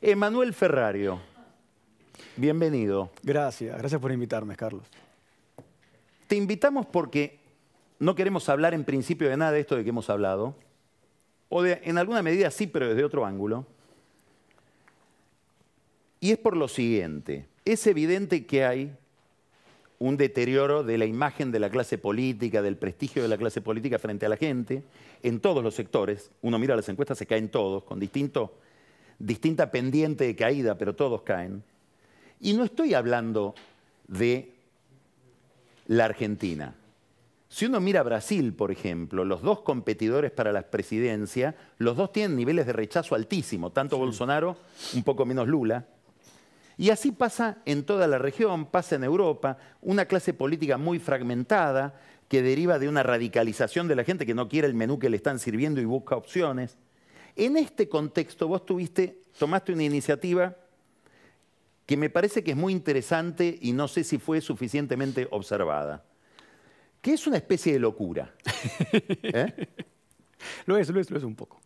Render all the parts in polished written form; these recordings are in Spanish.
Emanuel Ferrario, bienvenido. Gracias por invitarme, Carlos. Te invitamos porque no queremos hablar en principio de nada de esto de que hemos hablado, o en alguna medida sí, pero desde otro ángulo. Y es por lo siguiente, es evidente que hay un deterioro de la imagen de la clase política, del prestigio de la clase política frente a la gente, en todos los sectores. Uno mira las encuestas, se caen todos, con distinta pendiente de caída, pero todos caen. Y no estoy hablando de la Argentina. Si uno mira a Brasil, por ejemplo, los dos competidores para la presidencia, los dos tienen niveles de rechazo altísimos, tanto Bolsonaro, un poco menos Lula. Y así pasa en toda la región, pasa en Europa, una clase política muy fragmentada que deriva de una radicalización de la gente que no quiere el menú que le están sirviendo y busca opciones. En este contexto vos tomaste una iniciativa que me parece que es muy interesante y no sé si fue suficientemente observada, que es una especie de locura. ¿Eh? Lo es un poco.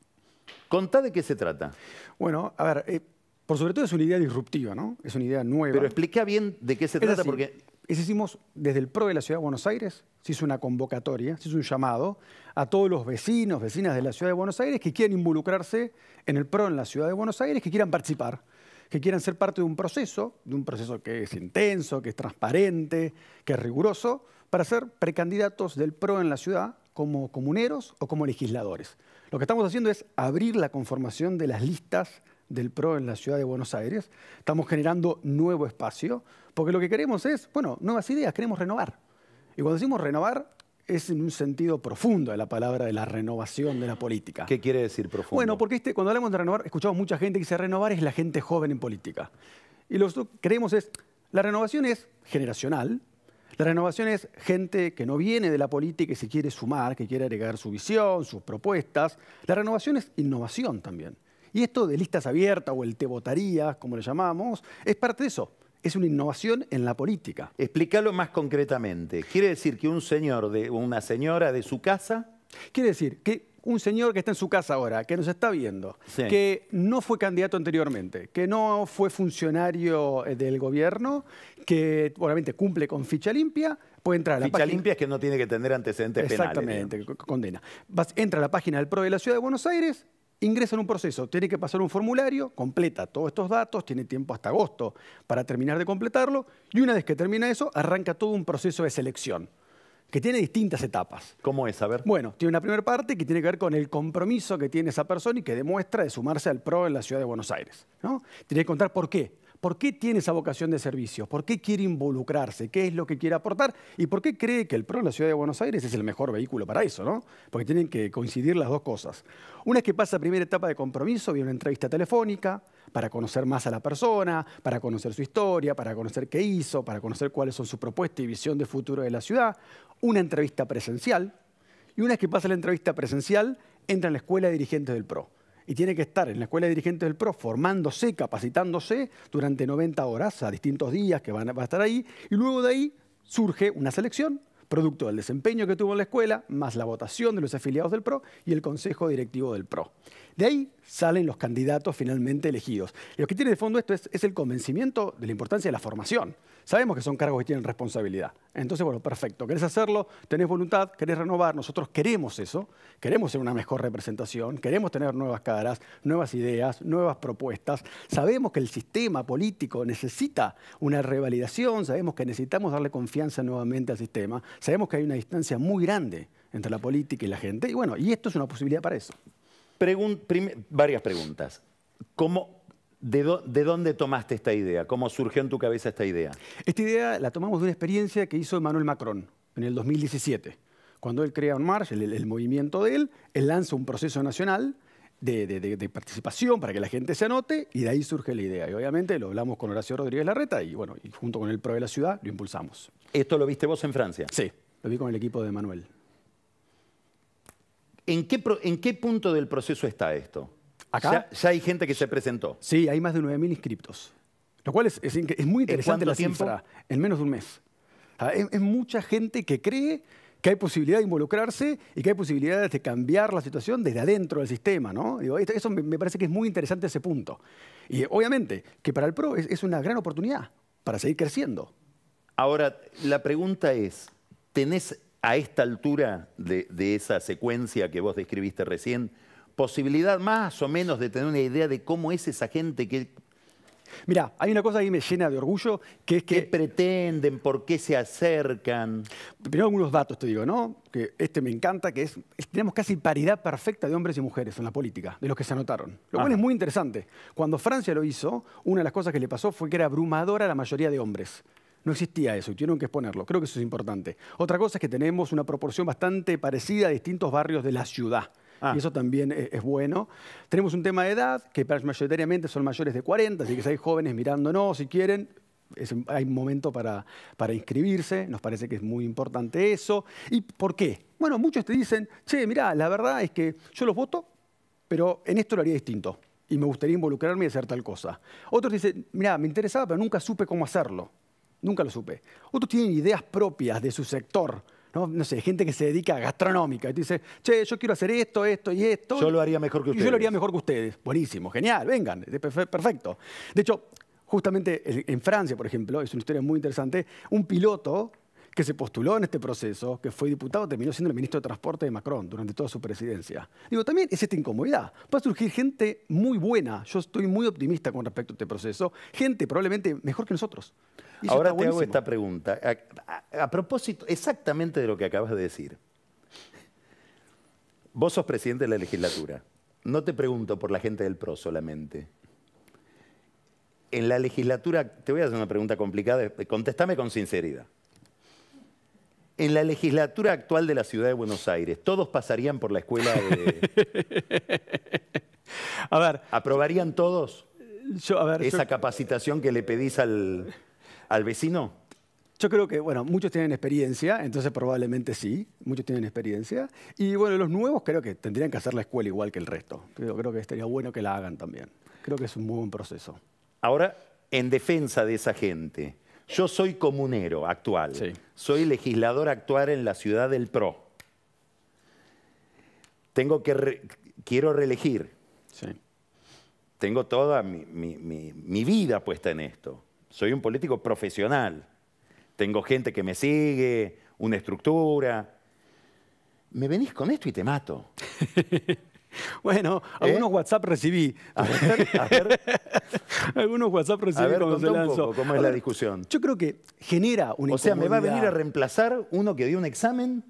Contá de qué se trata. Bueno, a ver, por sobre todo es una idea disruptiva, ¿no? Es una idea nueva. Pero explica bien de qué se trata, así, porque... Hicimos desde el PRO de la Ciudad de Buenos Aires, se hizo una convocatoria, se hizo un llamado a todos los vecinos, vecinas de la Ciudad de Buenos Aires que quieran involucrarse en el PRO en la Ciudad de Buenos Aires, que quieran participar, que quieran ser parte de un proceso que es intenso, que es transparente, que es riguroso, para ser precandidatos del PRO en la ciudad como comuneros o como legisladores. Lo que estamos haciendo es abrir la conformación de las listas del PRO en la Ciudad de Buenos Aires. Estamos generando nuevo espacio, porque lo que queremos es, bueno, nuevas ideas, queremos renovar. Y cuando decimos renovar, es en un sentido profundo de la palabra de la renovación de la política. ¿Qué quiere decir profundo? Bueno, porque cuando hablamos de renovar, escuchamos mucha gente que dice renovar es la gente joven en política. Y lo que creemos es, la renovación es generacional, la renovación es gente que no viene de la política y se quiere sumar, que quiere agregar su visión, sus propuestas. La renovación es innovación también. Y esto de listas abiertas o el te votaría, como le llamamos, es parte de eso. Es una innovación en la política. Explícalo más concretamente. ¿Quiere decir que un señor o una señora de su casa? Quiere decir que un señor que está en su casa ahora, que nos está viendo, sí, que no fue candidato anteriormente, que no fue funcionario del gobierno, que obviamente cumple con ficha limpia, puede entrar a la página... Ficha limpia es que no tiene que tener antecedentes penales. Exactamente, condena. Entra a la página del PRO de la Ciudad de Buenos Aires, ingresa en un proceso, tiene que pasar un formulario, completa todos estos datos, tiene tiempo hasta agosto para terminar de completarlo, y una vez que termina eso, arranca todo un proceso de selección, que tiene distintas etapas. ¿Cómo es? A ver. Bueno, tiene una primera parte que tiene que ver con el compromiso que tiene esa persona y que demuestra de sumarse al PRO en la Ciudad de Buenos Aires, ¿no? Tiene que contar por qué. ¿Por qué tiene esa vocación de servicio? ¿Por qué quiere involucrarse? ¿Qué es lo que quiere aportar? ¿Y por qué cree que el PRO en la Ciudad de Buenos Aires es el mejor vehículo para eso, ¿no? Porque tienen que coincidir las dos cosas. Una vez que pasa la primera etapa de compromiso, viene una entrevista telefónica para conocer más a la persona, para conocer su historia, para conocer qué hizo, para conocer cuáles son sus propuestas y visión de futuro de la ciudad. Una entrevista presencial. Y una vez que pasa la entrevista presencial, entra en la escuela de dirigentes del PRO. Y tiene que estar en la escuela de dirigentes del PRO formándose, capacitándose durante 90 horas, a distintos días que va a estar ahí. Y luego de ahí surge una selección, producto del desempeño que tuvo en la escuela, más la votación de los afiliados del PRO y el consejo directivo del PRO. De ahí salen los candidatos finalmente elegidos. Y lo que tiene de fondo esto es el convencimiento de la importancia de la formación. Sabemos que son cargos que tienen responsabilidad. Entonces, bueno, perfecto. ¿Querés hacerlo? ¿Tenés voluntad? ¿Querés renovar? Nosotros queremos eso. Queremos ser una mejor representación. Queremos tener nuevas caras, nuevas ideas, nuevas propuestas. Sabemos que el sistema político necesita una revalidación. Sabemos que necesitamos darle confianza nuevamente al sistema. Sabemos que hay una distancia muy grande entre la política y la gente. Y bueno, y esto es una posibilidad para eso. Varias preguntas. ¿De dónde tomaste esta idea? ¿Cómo surgió en tu cabeza esta idea? Esta idea la tomamos de una experiencia que hizo Emmanuel Macron en el 2017. Cuando él crea En Marche, el movimiento de él lanza un proceso nacional de participación para que la gente se anote y de ahí surge la idea. Y obviamente lo hablamos con Horacio Rodríguez Larreta y, bueno, y junto con el PRO de la ciudad lo impulsamos. ¿Esto lo viste vos en Francia? Sí, lo vi con el equipo de Emmanuel. ¿En qué punto del proceso está esto? ¿Acá? Ya hay gente que se presentó. Sí, hay más de 9.000 inscriptos. Lo cual es muy interesante la cifra. En menos de un mes. Es mucha gente que cree que hay posibilidad de involucrarse y que hay posibilidades de cambiar la situación desde adentro del sistema, ¿no? Digo, eso me parece que es muy interesante ese punto. Y obviamente que para el PRO es una gran oportunidad para seguir creciendo. Ahora, la pregunta es, ¿tenés a esta altura de esa secuencia que vos describiste recién, posibilidad más o menos de tener una idea de cómo es esa gente que... Mirá, hay una cosa que me llena de orgullo, que es ¿Qué que... pretenden? ¿Por qué se acercan? Primero algunos datos te digo, ¿no? Que me encanta, que tenemos casi paridad perfecta de hombres y mujeres en la política, de los que se anotaron. Lo cual es muy interesante. Cuando Francia lo hizo, una de las cosas que le pasó fue que era abrumadora la mayoría de hombres. No existía eso y tuvieron que exponerlo. Creo que eso es importante. Otra cosa es que tenemos una proporción bastante parecida a distintos barrios de la ciudad. Y eso también es bueno. Tenemos un tema de edad, que mayoritariamente son mayores de 40, así que si hay jóvenes mirándonos, si quieren, hay momento para inscribirse. Nos parece que es muy importante eso. ¿Y por qué? Bueno, muchos te dicen, che, mirá, la verdad es que yo los voto, pero en esto lo haría distinto. Y me gustaría involucrarme y hacer tal cosa. Otros dicen, mirá, me interesaba, pero nunca supe cómo hacerlo. Nunca lo supe. Otros tienen ideas propias de su sector. No sé, gente que se dedica a gastronómica. Y te dice, che, yo quiero hacer esto, esto y esto. Yo lo haría mejor que ustedes. Y yo lo haría mejor que ustedes. Buenísimo, genial, vengan, perfecto. De hecho, justamente en Francia, por ejemplo, es una historia muy interesante, un piloto que se postuló en este proceso, que fue diputado, terminó siendo el ministro de Transporte de Macron durante toda su presidencia. Digo, también es esta incomodidad. Va a surgir gente muy buena. Yo estoy muy optimista con respecto a este proceso. Gente probablemente mejor que nosotros. Ahora te hago esta pregunta. A propósito exactamente de lo que acabas de decir. Vos sos presidente de la legislatura. No te pregunto por la gente del PRO solamente. En la legislatura, te voy a hacer una pregunta complicada, contéstame con sinceridad. En la legislatura actual de la Ciudad de Buenos Aires, ¿todos pasarían por la escuela de... A ver, ¿aprobarían todos esa capacitación que le pedís al vecino? Yo creo que, bueno, muchos tienen experiencia, entonces probablemente sí, muchos tienen experiencia. Y bueno, los nuevos creo que tendrían que hacer la escuela igual que el resto. Creo que estaría bueno que la hagan también. Creo que es un muy buen proceso. Ahora, en defensa de esa gente, yo soy comunero actual, sí. Soy legislador actual en la ciudad del PRO. Quiero reelegir. Sí. Tengo toda mi vida puesta en esto. Soy un político profesional. Tengo gente que me sigue, una estructura. Me venís con esto y te mato. Bueno, algunos WhatsApp recibí. A ver. Algunos WhatsApp recibí cuando se lanzó. Un poco, ¿cómo es la discusión? Yo creo que genera una incomodidad. O sea, ¿me va a venir a reemplazar uno que dio un examen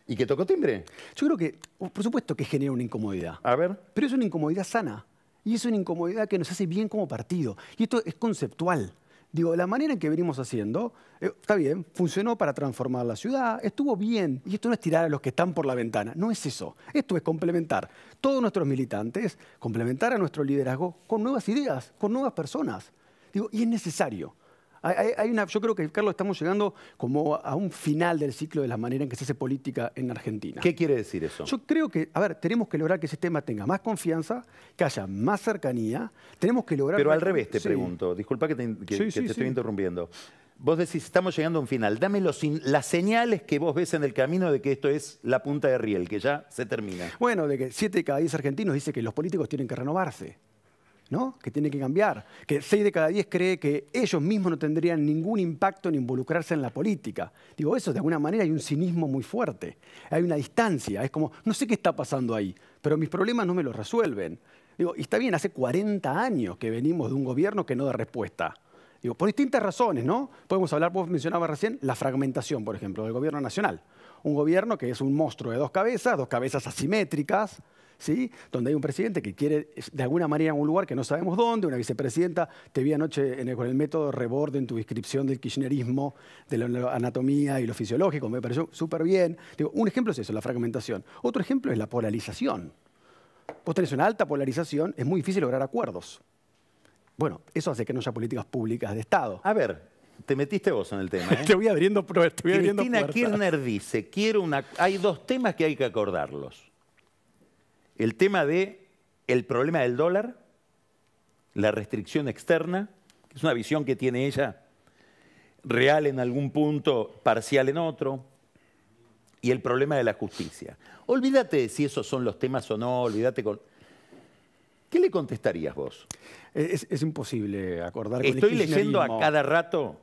y que tocó timbre? Yo creo que, por supuesto que genera una incomodidad. A ver. Pero es una incomodidad sana. Y es una incomodidad que nos hace bien como partido. Y esto es conceptual. Digo, la manera en que venimos haciendo, está bien, funcionó para transformar la ciudad, estuvo bien. Y esto no es tirar a los que están por la ventana, no es eso. Esto es complementar todos nuestros militantes, complementar a nuestro liderazgo con nuevas ideas, con nuevas personas. Digo, y es necesario. Yo creo que, Carlos, estamos llegando como a un final del ciclo de la manera en que se hace política en Argentina. ¿Qué quiere decir eso? Yo creo que, tenemos que lograr que el sistema tenga más confianza, que haya más cercanía, tenemos que lograr... Pero al revés te pregunto, disculpa que te estoy interrumpiendo. Vos decís, estamos llegando a un final. Dame las señales que vos ves en el camino de que esto es la punta de riel, que ya se termina. Bueno, de que 7 de cada 10 argentinos dice que los políticos tienen que renovarse. ¿No? Que tiene que cambiar, que 6 de cada 10 cree que ellos mismos no tendrían ningún impacto en involucrarse en la política. Digo, eso de alguna manera hay un cinismo muy fuerte, hay una distancia, es como, no sé qué está pasando ahí, pero mis problemas no me los resuelven. Digo, y está bien, hace 40 años que venimos de un gobierno que no da respuesta. Digo, por distintas razones, ¿no? Podemos hablar, vos mencionabas recién, la fragmentación, por ejemplo, del gobierno nacional. Un gobierno que es un monstruo de dos cabezas asimétricas, ¿sí? Donde hay un presidente que quiere, de alguna manera, en un lugar que no sabemos dónde, una vicepresidenta. Te vi anoche con el método Rebord en tu descripción del kirchnerismo, de la anatomía y lo fisiológico, me pareció súper bien. Digo, un ejemplo es eso, la fragmentación. Otro ejemplo es la polarización. Vos tenés una alta polarización, es muy difícil lograr acuerdos. Bueno, eso hace que no haya políticas públicas de Estado. A ver, te metiste vos en el tema, ¿eh? Te voy abriendo puertas. Cristina Kirchner dice, hay 2 temas que hay que acordarlos. El tema del problema del dólar, la restricción externa, que es una visión que tiene ella, real en algún punto, parcial en otro. y el problema de la justicia. Olvídate de si esos son los temas o no, olvídate con... ¿Qué le contestarías vos? Es imposible acordar con el Estoy leyendo kirchnerismo. a cada rato,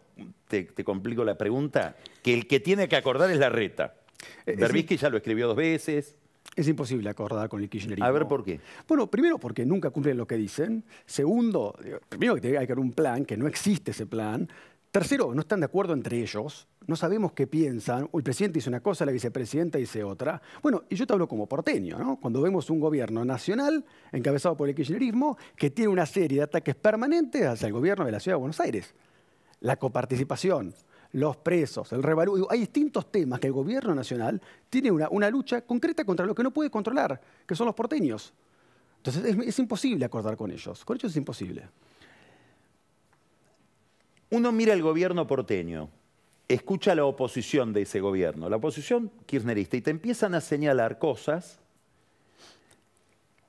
te complico la pregunta, que el que tiene que acordar es Larreta. Berbisky ya lo escribió 2 veces. Es imposible acordar con el kirchnerismo. A ver, ¿por qué? Bueno, primero porque nunca cumplen lo que dicen. Segundo, primero que hay que haber un plan, que no existe ese plan. Tercero, no están de acuerdo entre ellos. No sabemos qué piensan. El presidente dice una cosa, la vicepresidenta dice otra. Bueno, y yo te hablo como porteño, ¿no? Cuando vemos un gobierno nacional encabezado por el kirchnerismo que tiene una serie de ataques permanentes hacia el gobierno de la Ciudad de Buenos Aires. La coparticipación, los presos, el revalúo. Hay distintos temas que el gobierno nacional tiene una lucha concreta contra lo que no puede controlar, que son los porteños. Entonces es imposible acordar con ellos. Con ellos es imposible. Uno mira el gobierno porteño, escucha la oposición de ese gobierno, la oposición kirchnerista, y te empiezan a señalar cosas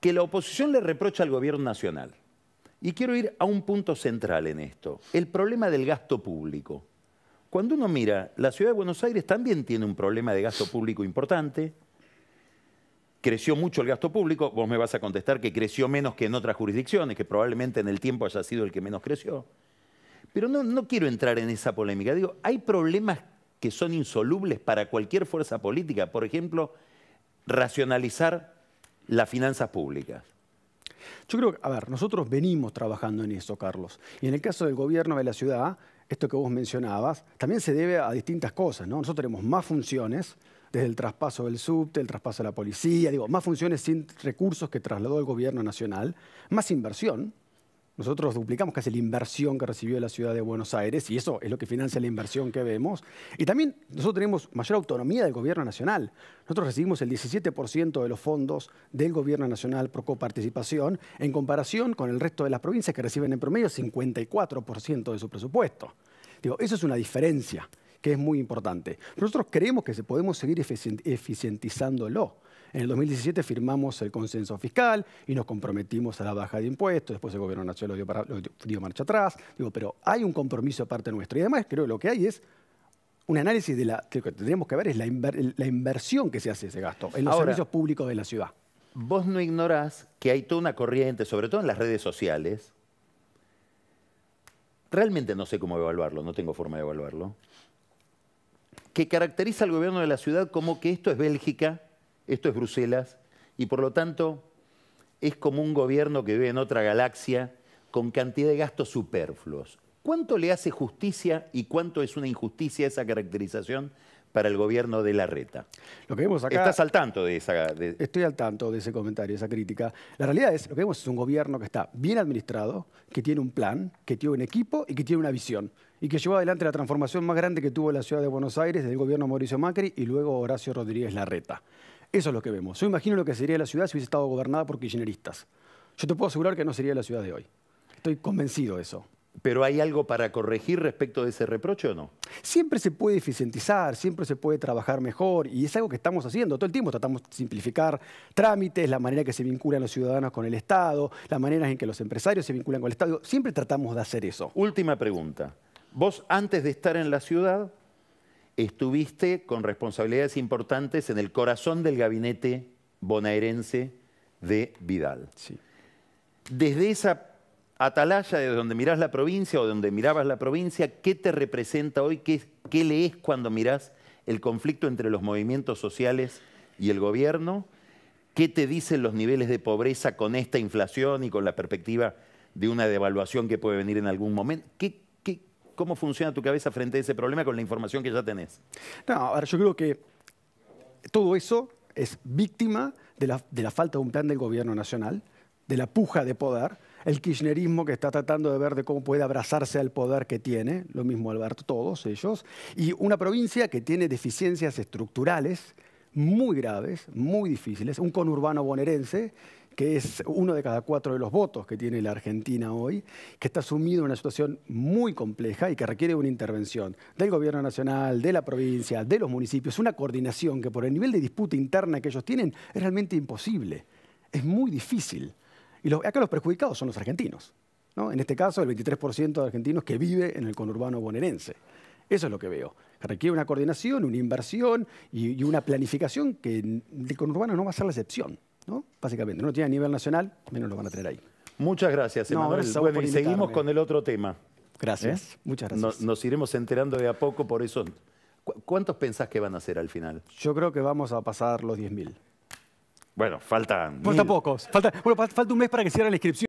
que la oposición le reprocha al gobierno nacional. Y quiero ir a un punto central en esto, el problema del gasto público. Cuando uno mira, la Ciudad de Buenos Aires también tiene un problema de gasto público importante. Creció mucho el gasto público, vos me vas a contestar que creció menos que en otras jurisdicciones, que probablemente en el tiempo haya sido el que menos creció. Pero no quiero entrar en esa polémica. Digo, hay problemas que son insolubles para cualquier fuerza política. Por ejemplo, racionalizar las finanzas públicas. Yo creo que, a ver, nosotros venimos trabajando en eso, Carlos. Y en el caso del gobierno de la ciudad, esto que vos mencionabas, también se debe a distintas cosas, ¿no? Nosotros tenemos más funciones, desde el traspaso del subte, el traspaso de la policía, digo, más funciones sin recursos que trasladó el gobierno nacional, más inversión. Nosotros duplicamos casi la inversión que recibió la Ciudad de Buenos Aires y eso es lo que financia la inversión que vemos. Y también nosotros tenemos mayor autonomía del gobierno nacional. Nosotros recibimos el 17% de los fondos del gobierno nacional por coparticipación en comparación con el resto de las provincias que reciben en promedio 54% de su presupuesto. Digo, eso es una diferencia que es muy importante. Nosotros creemos que podemos seguir eficientizándolo. En el 2017 firmamos el consenso fiscal y nos comprometimos a la baja de impuestos. Después el gobierno nacional lo dio marcha atrás. Digo, pero hay un compromiso de parte nuestra. Y además creo que lo que hay es un análisis de lo que tendríamos que ver es la inversión que se hace ese gasto en los servicios públicos de la ciudad. Vos no ignorás que hay toda una corriente, sobre todo en las redes sociales. Realmente no sé cómo evaluarlo, no tengo forma de evaluarlo. Que caracteriza al gobierno de la ciudad como que esto es Bélgica, esto es Bruselas, y por lo tanto es como un gobierno que vive en otra galaxia con cantidad de gastos superfluos. ¿Cuánto le hace justicia y cuánto es una injusticia esa caracterización para el gobierno de Larreta? Lo que vemos acá, ¿Estás al tanto de esa...? Estoy al tanto de ese comentario, de esa crítica. La realidad es, lo que vemos es un gobierno que está bien administrado, que tiene un plan, que tiene un equipo y que tiene una visión. Y que llevó adelante la transformación más grande que tuvo la Ciudad de Buenos Aires desde el gobierno de Mauricio Macri y luego Horacio Rodríguez Larreta. Eso es lo que vemos. Yo imagino lo que sería la ciudad si hubiese estado gobernada por kirchneristas. Yo te puedo asegurar que no sería la ciudad de hoy. Estoy convencido de eso. ¿Pero hay algo para corregir respecto de ese reproche o no? Siempre se puede eficientizar, siempre se puede trabajar mejor y es algo que estamos haciendo. Todo el tiempo tratamos de simplificar trámites, la manera en que se vinculan los ciudadanos con el Estado, la manera en que los empresarios se vinculan con el Estado. Siempre tratamos de hacer eso. Última pregunta. Vos, antes de estar en la ciudad, estuviste con responsabilidades importantes en el corazón del gabinete bonaerense de Vidal. Sí. Desde esa atalaya, desde donde mirás la provincia o donde mirabas la provincia, ¿qué te representa hoy? ¿Qué lees cuando mirás el conflicto entre los movimientos sociales y el gobierno? ¿Qué te dicen los niveles de pobreza con esta inflación y con la perspectiva de una devaluación que puede venir en algún momento? ¿Cómo funciona tu cabeza frente a ese problema con la información que ya tenés? No, a ver, yo creo que todo eso es víctima de la falta de un plan del gobierno nacional, de la puja de poder, el kirchnerismo que está tratando de ver de cómo puede abrazarse al poder que tiene, lo mismo Alberto, todos ellos, y una provincia que tiene deficiencias estructurales muy graves, muy difíciles, un conurbano bonaerense que es 1 de cada 4 de los votos que tiene la Argentina hoy, que está sumido en una situación muy compleja y que requiere una intervención del gobierno nacional, de la provincia, de los municipios, una coordinación que por el nivel de disputa interna que ellos tienen es realmente imposible, es muy difícil. Y acá los perjudicados son los argentinos, ¿no? En este caso, el 23% de argentinos que vive en el conurbano bonaerense. Eso es lo que veo. Requiere una coordinación, una inversión y una planificación que el conurbano no va a ser la excepción, ¿no? Básicamente, no lo tiene a nivel nacional, menos lo van a tener ahí. Muchas gracias, No, Emanuel. gracias a vos por Y seguimos invitarme. con el otro tema. Gracias, muchas gracias. Nos iremos enterando de a poco, por eso. ¿Cuántos pensás que van a ser al final? Yo creo que vamos a pasar los 10.000. Bueno, faltan Falta pocos. Falta un mes para que cierre la inscripción.